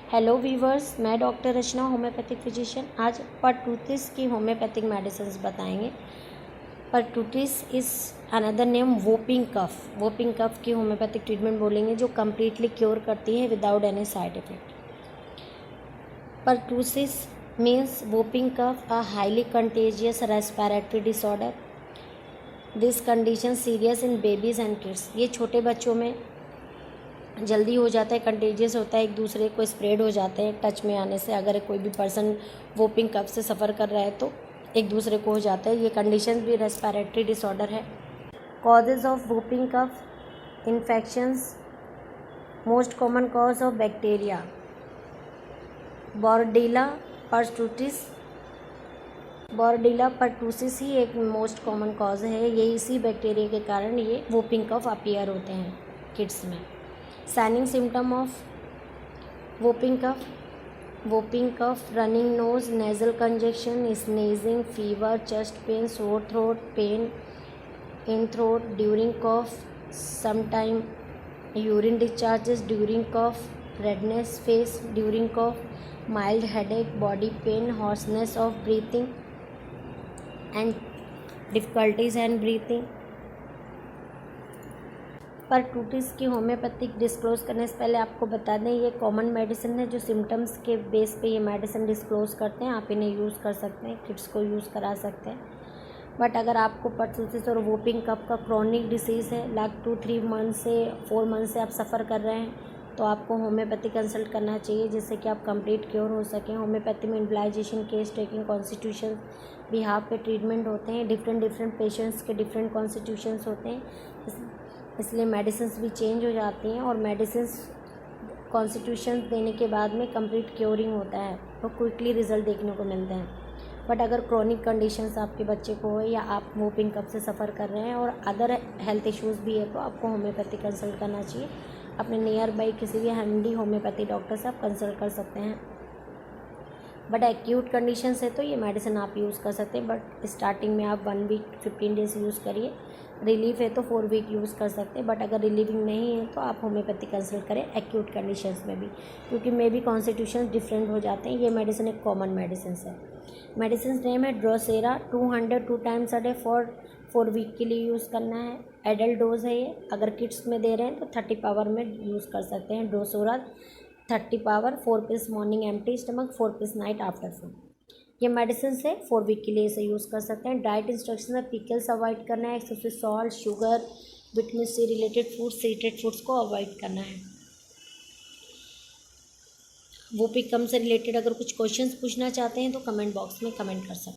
Hello viewers, मैं doctor Rachna homeopathic physician. आज pertussis की होम्योपैथिक मेडिसिन बताएंगे। Pertussis is another name whooping cough. Whooping cough की homeopathic treatment बोलेंगे जो कम्प्लीटली क्योर करती है without any side effect. Pertussis means whooping cough, a highly contagious respiratory disorder. This condition serious in babies and kids. ये छोटे बच्चों में जल्दी हो जाता है, कंटेजियस होता है, एक दूसरे को स्प्रेड हो जाते हैं टच में आने से। अगर कोई भी पर्सन वोपिंग कफ से सफ़र कर रहा है तो एक दूसरे को हो जाता है। ये कंडीशन भी रेस्पिरेटरी डिसऑर्डर है। Causes of whooping cough infections. Most common cause of bacteria Bordetella pertussis. Bordetella pertussis ही एक मोस्ट कॉमन कॉज है। ये इसी बैक्टीरिया के कारण ये वोपिंग कफ अपीयर होते हैं किड्स में। Signing symptom of whooping cough running nose, nasal congestion, sneezing, fever, chest pain, sore throat, pain in throat during cough, sometime urine discharges during cough, redness face during cough, mild headache, body pain, hoarseness of breathing and difficulties and breathing. Pertussis की homeopathic disclose करने से पहले आपको बता दें ये common medicine है जो सिम्टम्स के बेस पे ये मेडिसिन डिस्क्लोज करते हैं। आप इन्हें यूज़ कर सकते हैं, किड्स को यूज़ करा सकते हैं। बट अगर आपको परटूसिस और वोपिंग कफ का क्रॉनिक डिसीज़ है, लाइक 2-3 मंथ से 4 मंथ से आप सफ़र कर रहे हैं, तो आपको होम्योपैथी कंसल्ट करना चाहिए जिससे कि आप कंप्लीट क्योर हो सकें। होम्योपैथी में इम्बलाइजेशन, केस टेकिंग, कॉन्स्टिट्यूशन बिहाफ पे ट्रीटमेंट होते हैं। डिफरेंट पेशेंट्स के डिफरेंट कॉन्स्टिट्यूशंस होते हैं, इसलिए मेडिसिन्स भी चेंज हो जाती हैं और मेडिसिन्स कॉन्स्टिट्यूशन देने के बाद में कंप्लीट क्योरिंग होता है तो क्विकली रिजल्ट देखने को मिलते हैं। बट अगर क्रॉनिक कंडीशंस आपके बच्चे को हो या आप वोपिंग कफ से सफ़र कर रहे हैं और अदर हेल्थ इश्यूज़ भी है तो आपको होम्योपैथी कंसल्ट करना चाहिए। अपने नियर बाई किसी भी हैंडी होम्योपैथी डॉक्टर से आप कंसल्ट कर सकते हैं। बट एक्यूट कंडीशंस है तो ये मेडिसिन आप यूज़ कर सकते हैं। बट स्टार्टिंग में आप 1 वीक 15 डेज़ यूज़ करिए। रिलीफ है तो 4 वीक यूज़ कर सकते हैं। बट अगर रिलीविंग नहीं है तो आप होम्योपैथी कंसल्ट करें एक्यूट कंडीशंस में भी, क्योंकि मे भी कॉन्स्टिट्यूशन डिफरेंट हो जाते हैं। ये मेडिसिन एक कॉमन मेडिसिन है। मेडिसिन नेम है drosera. 200 2 times a day for 4 week के लिए यूज़ करना है। एडल्ट डोज है ये। अगर किड्स में दे रहे हैं तो 30 पावर में यूज़ कर सकते हैं। Drosera 30 power, 4 piece morning empty stomach, 4 piece night after food. ये मेडिसिन से 4 वीक के लिए इसे यूज़ कर सकते हैं। डाइट इंस्ट्रक्शन में पिकल्स अवॉइड करना है, excessive salt, sugar, vitamin C related food, seated foods को अवॉइड करना है। वोपिंग कफ से रिलेटेड अगर कुछ क्वेश्चंस पूछना चाहते हैं तो कमेंट बॉक्स में कमेंट कर सकते हैं।